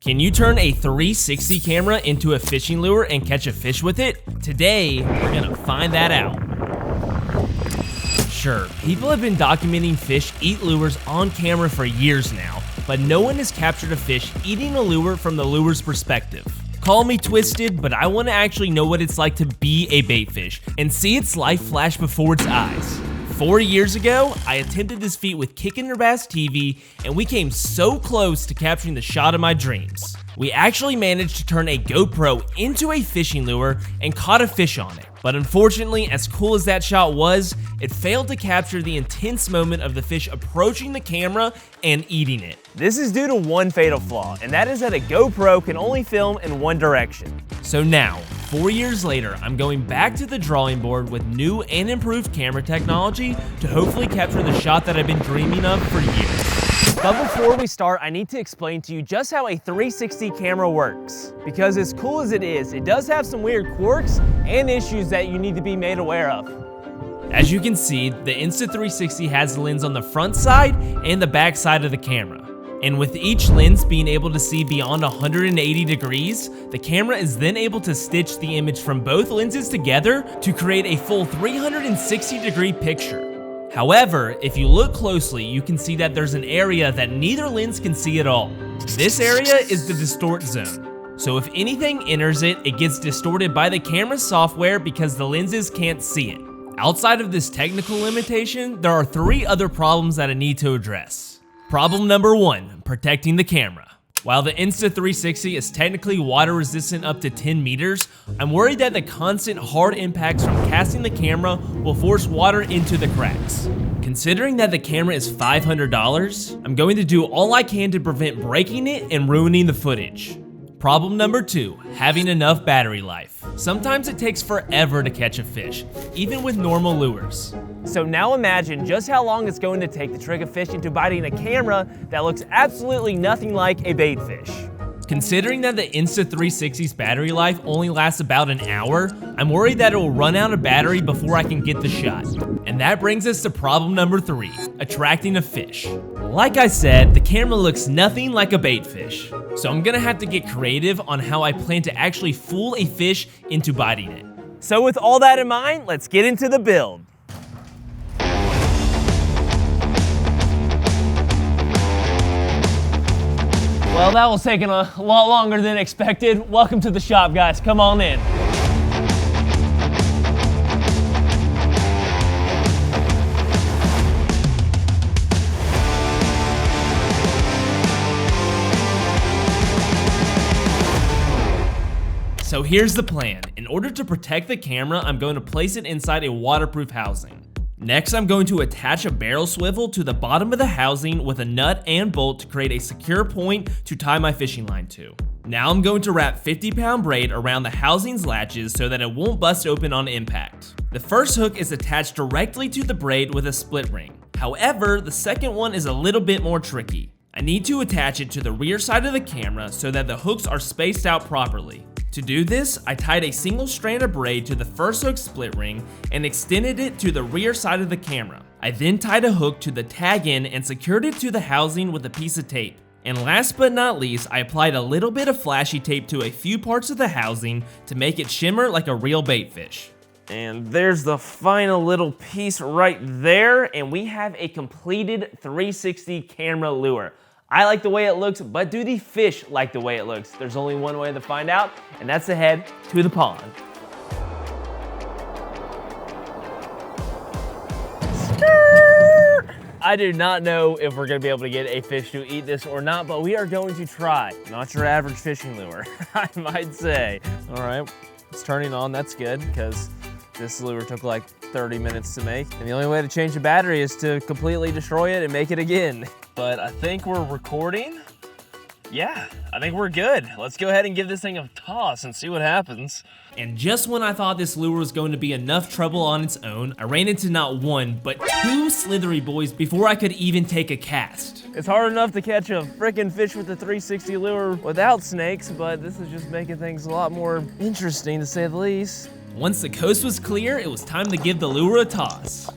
Can you turn a 360 camera into a fishing lure and catch a fish with it? Today, we're gonna find that out. Sure, people have been documenting fish eat lures on camera for years now, but no one has captured a fish eating a lure from the lure's perspective. Call me twisted, but I want to actually know what it's like to be a bait fish and see its life flash before its eyes. 4 years ago, I attempted this feat with Kickin' Your Bass TV, and we came so close to capturing the shot of my dreams. We actually managed to turn a GoPro into a fishing lure and caught a fish on it. But unfortunately, as cool as that shot was, it failed to capture the intense moment of the fish approaching the camera and eating it. This is due to one fatal flaw, and that is that a GoPro can only film in one direction. So now, 4 years later, I'm going back to the drawing board with new and improved camera technology to hopefully capture the shot that I've been dreaming of for years. But before we start, I need to explain to you just how a 360 camera works. Because as cool as it is, it does have some weird quirks and issues that you need to be made aware of. As you can see, the Insta360 has the lens on the front side and the back side of the camera. And with each lens being able to see beyond 180 degrees, the camera is then able to stitch the image from both lenses together to create a full 360-degree picture. However, if you look closely, you can see that there's an area that neither lens can see at all. This area is the distort zone. So if anything enters it, it gets distorted by the camera's software because the lenses can't see it. Outside of this technical limitation, there are 3 other problems that I need to address. Problem number 1, protecting the camera. While the Insta360 is technically water resistant up to 10 meters, I'm worried that the constant hard impacts from casting the camera will force water into the cracks. Considering that the camera is $500, I'm going to do all I can to prevent breaking it and ruining the footage. Problem number 2, having enough battery life. Sometimes it takes forever to catch a fish, even with normal lures. So now imagine just how long it's going to take to trick a fish into biting a camera that looks absolutely nothing like a bait fish. Considering that the Insta360's battery life only lasts about an hour, I'm worried that it will run out of battery before I can get the shot. And that brings us to problem number 3, attracting a fish. Like I said, the camera looks nothing like a bait fish, so I'm gonna have to get creative on how I plan to actually fool a fish into biting it. So with all that in mind, let's get into the build. Well, that was taking a lot longer than expected. Welcome to the shop, guys. Come on in. So here's the plan. In order to protect the camera, I'm going to place it inside a waterproof housing. Next, I'm going to attach a barrel swivel to the bottom of the housing with a nut and bolt to create a secure point to tie my fishing line to. Now I'm going to wrap 50-pound braid around the housing's latches so that it won't bust open on impact. The first hook is attached directly to the braid with a split ring. However, the second one is a little bit more tricky. I need to attach it to the rear side of the camera so that the hooks are spaced out properly. To do this, I tied a single strand of braid to the first hook split ring and extended it to the rear side of the camera. I then tied a hook to the tag end and secured it to the housing with a piece of tape. And last but not least, I applied a little bit of flashy tape to a few parts of the housing to make it shimmer like a real bait fish. And there's the final little piece right there, and we have a completed 360 camera lure. I like the way it looks, but do the fish like the way it looks? There's only one way to find out, and that's to head to the pond. I do not know if we're gonna be able to get a fish to eat this or not, but we are going to try. Not your average fishing lure, I might say. All right, it's turning on, that's good, because this lure took like 30 minutes to make. And the only way to change the battery is to completely destroy it and make it again. But I think we're recording. Yeah, I think we're good. Let's go ahead and give this thing a toss and see what happens. And just when I thought this lure was going to be enough trouble on its own, I ran into not one, but 2 slithery boys before I could even take a cast. It's hard enough to catch a frickin' fish with a 360 lure without snakes, but this is just making things a lot more interesting to say the least. Once the coast was clear, it was time to give the lure a toss.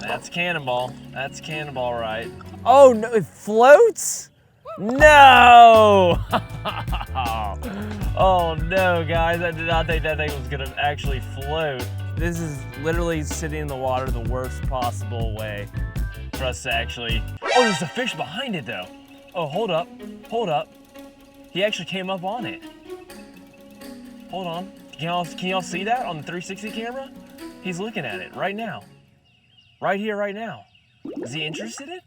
That's cannonball. That's cannonball, right? Oh no, it floats? No! Oh no, guys, I did not think that thing was gonna actually float. This is literally sitting in the water the worst possible way for us to actually... Oh, there's a fish behind it though. Oh, hold up, hold up. He actually came up on it. Hold on, can y'all see that on the 360 camera? He's looking at it right now. Right here, right now. Is he interested in it?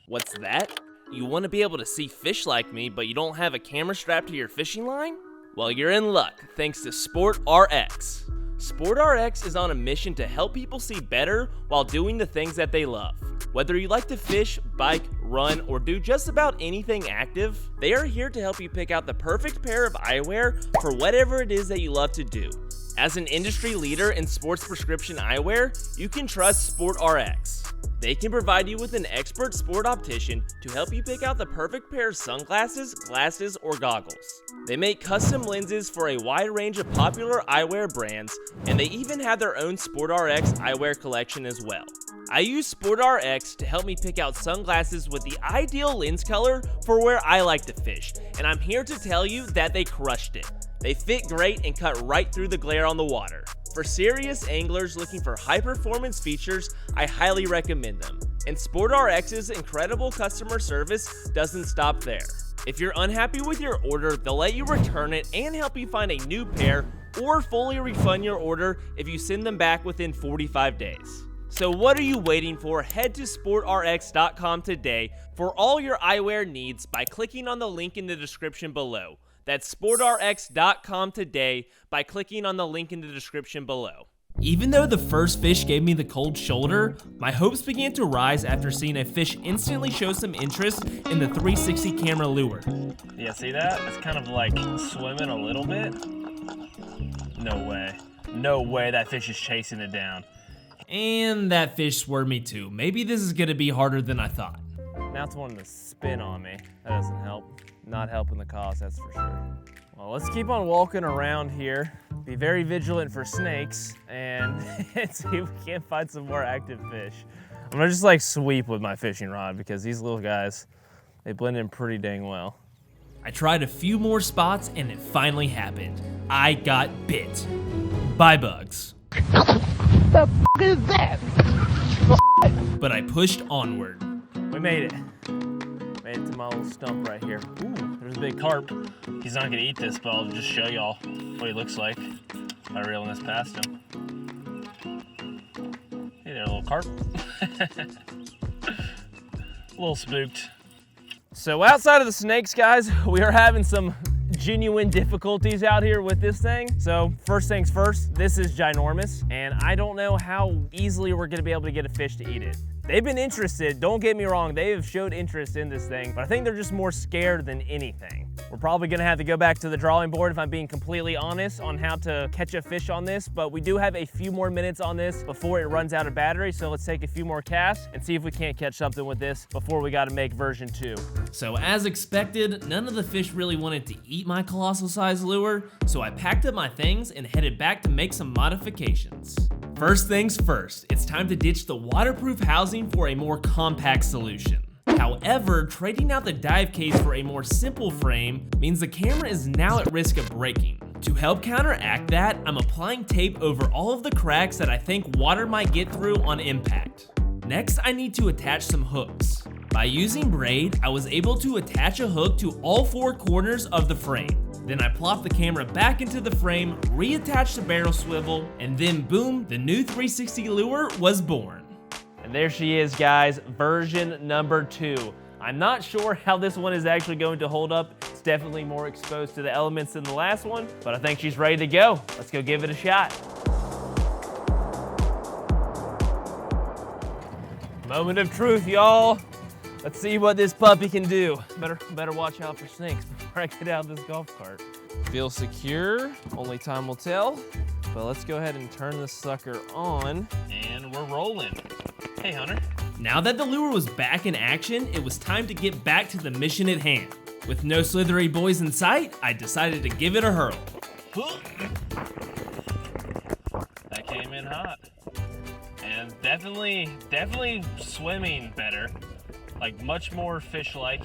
What's that? You want to be able to see fish like me, but you don't have a camera strapped to your fishing line? Well, you're in luck, thanks to Sport RX. Sport RX is on a mission to help people see better while doing the things that they love. Whether you like to fish, bike, run, or do just about anything active, they are here to help you pick out the perfect pair of eyewear for whatever it is that you love to do. As an industry leader in sports prescription eyewear, you can trust Sport RX. They can provide you with an expert sport optician to help you pick out the perfect pair of sunglasses, glasses, or goggles. They make custom lenses for a wide range of popular eyewear brands, and they even have their own Sport RX eyewear collection as well. I use Sport RX to help me pick out sunglasses with the ideal lens color for where I like to fish, and I'm here to tell you that they crushed it. They fit great and cut right through the glare on the water. For serious anglers looking for high-performance features, I highly recommend them. And Sport RX's incredible customer service doesn't stop there. If you're unhappy with your order, they'll let you return it and help you find a new pair, or fully refund your order if you send them back within 45 days. So what are you waiting for? Head to sportrx.com today for all your eyewear needs by clicking on the link in the description below. That's sportrx.com today by clicking on the link in the description below. Even though the first fish gave me the cold shoulder, my hopes began to rise after seeing a fish instantly show some interest in the 360 camera lure. Yeah, see that? It's kind of like swimming a little bit. No way. No way that fish is chasing it down. And that fish swerved me too. Maybe this is gonna be harder than I thought. Now it's wanting to spin on me. That doesn't help. Not helping the cause, that's for sure. Well, let's keep on walking around here. Be very vigilant for snakes and see if we can't find some more active fish. I'm gonna just like sweep with my fishing rod because these little guys, they blend in pretty dang well. I tried a few more spots and it finally happened. I got bit by bugs. The f is that? But I pushed onward. We made it. Made it to my little stump right here. Ooh, there's a big carp. He's not gonna eat this, but I'll just show y'all what he looks like by reeling this past him. Hey there, little carp. A little spooked. So outside of the snakes, guys, we are having some genuine difficulties out here with this thing. So first things first, this is ginormous, and I don't know how easily we're gonna be able to get a fish to eat it. They've been interested, don't get me wrong, they have showed interest in this thing, but I think they're just more scared than anything. We're probably gonna have to go back to the drawing board if I'm being completely honest on how to catch a fish on this, but we do have a few more minutes on this before it runs out of battery, so let's take a few more casts and see if we can't catch something with this before we gotta make version 2. So as expected, none of the fish really wanted to eat my colossal size lure, so I packed up my things and headed back to make some modifications. First things first, it's time to ditch the waterproof housing for a more compact solution. However, trading out the dive case for a more simple frame means the camera is now at risk of breaking. To help counteract that, I'm applying tape over all of the cracks that I think water might get through on impact. Next, I need to attach some hooks. By using braid, I was able to attach a hook to all 4 corners of the frame. Then I plopped the camera back into the frame, reattached the barrel swivel, and then boom, the new 360 lure was born. And there she is, guys, version number 2. I'm not sure how this one is actually going to hold up. It's definitely more exposed to the elements than the last one, but I think she's ready to go. Let's go give it a shot. Moment of truth, y'all. Let's see what this puppy can do. Better watch out for snakes before I get out of this golf cart. Feels secure, only time will tell. But let's go ahead and turn this sucker on. And we're rolling. Hey, Hunter. Now that the lure was back in action, it was time to get back to the mission at hand. With no slithery boys in sight, I decided to give it a hurl. That came in hot. And definitely swimming better. Like much more fish-like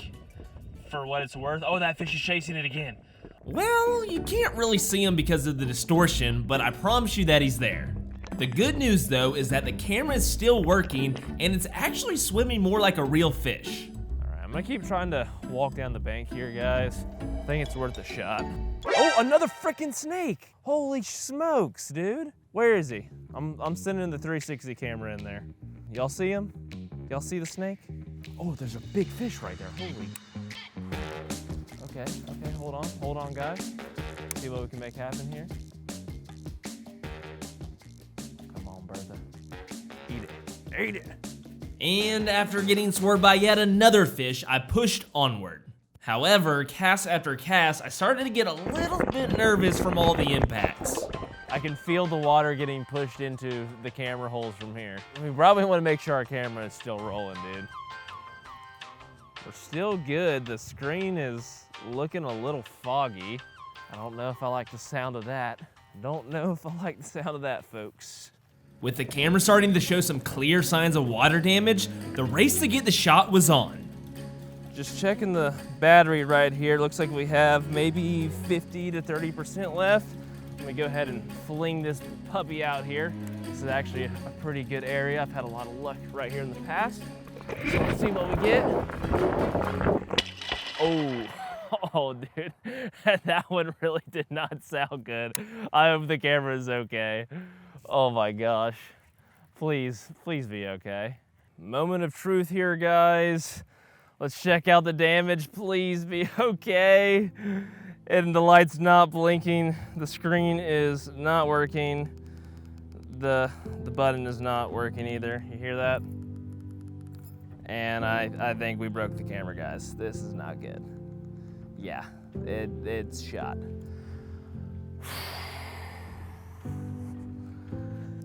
for what it's worth. Oh, that fish is chasing it again. Well, you can't really see him because of the distortion, but I promise you that he's there. The good news though is that the camera is still working and it's actually swimming more like a real fish. All right, I'm gonna keep trying to walk down the bank here, guys. I think it's worth a shot. Oh, another freaking snake. Holy smokes, dude. Where is he? I'm sending the 360 camera in there. Y'all see him? Y'all see the snake? Oh, there's a big fish right there, holy. Okay, hold on, guys. See what we can make happen here. Come on, Bertha. Eat it. And after getting swerved by yet another fish, I pushed onward. However, cast after cast, I started to get a little bit nervous from all the impacts. I can feel the water getting pushed into the camera holes from here. We probably want to make sure our camera is still rolling, dude. We're still good. The screen is looking a little foggy. I don't know if I like the sound of that. Folks. With the camera starting to show some clear signs of water damage, the race to get the shot was on. Just checking the battery right here. Looks like we have maybe 50 to 30% left. Let me go ahead and fling this puppy out here. This is actually a pretty good area. I've had a lot of luck right here in the past. So let's see what we get. Oh, dude, that one really did not sound good. I hope the camera is okay. Oh my gosh. Please be okay. Moment of truth here, guys. Let's check out the damage. Please be okay. And the light's not blinking. The screen is not working. The button is not working either. You hear that? And I think we broke the camera, guys. This is not good. Yeah, it's shot.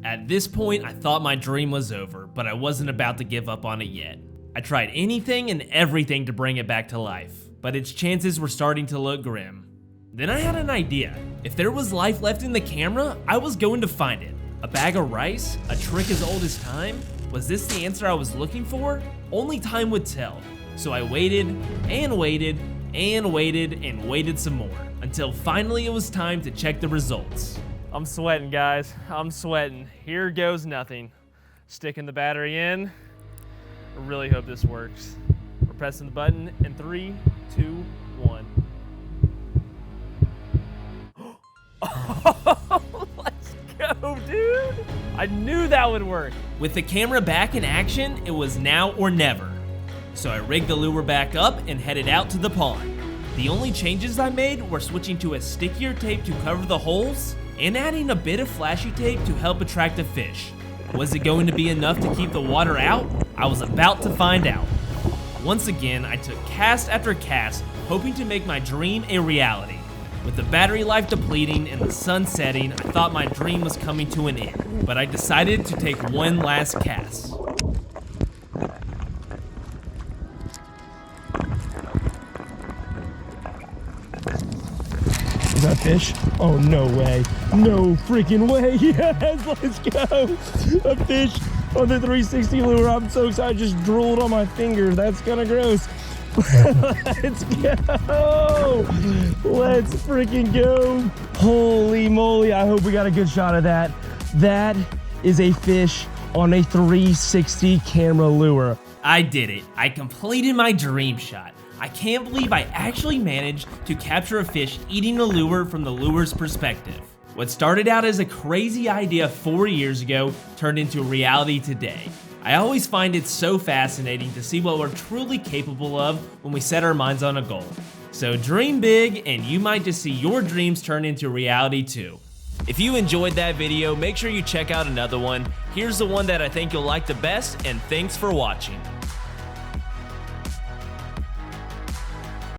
At this point, I thought my dream was over, but I wasn't about to give up on it yet. I tried anything and everything to bring it back to life, but its chances were starting to look grim. Then I had an idea. If there was life left in the camera, I was going to find it. A bag of rice? A trick as old as time? Was this the answer I was looking for? Only time would tell. So I waited and waited and waited and waited some more until finally it was time to check the results. I'm sweating, guys. I'm sweating. Here goes nothing. Sticking the battery in. I really hope this works. We're pressing the button in 3, 2, 1. Let's go, dude. I knew that would work. With the camera back in action, it was now or never. So I rigged the lure back up and headed out to the pond. The only changes I made were switching to a stickier tape to cover the holes and adding a bit of flashy tape to help attract a fish. Was it going to be enough to keep the water out? I was about to find out. Once again, I took cast after cast, hoping to make my dream a reality. With the battery life depleting and the sun setting, I thought my dream was coming to an end, but I decided to take one last cast. Is that fish? Oh, no way. No freaking way. Yes, let's go. A fish on the 360 lure. I'm so excited. I just drooled on my finger. That's kind of gross. Let's go. Let's freaking go. Holy moly. I hope we got a good shot of that. That is a fish on a 360 camera lure. I did it. I completed my dream shot. I can't believe I actually managed to capture a fish eating a lure from the lure's perspective. What started out as a crazy idea 4 years ago turned into reality today. I always find it so fascinating to see what we're truly capable of when we set our minds on a goal. So dream big and you might just see your dreams turn into reality too. If you enjoyed that video, make sure you check out another one. Here's the one that I think you'll like the best, and thanks for watching.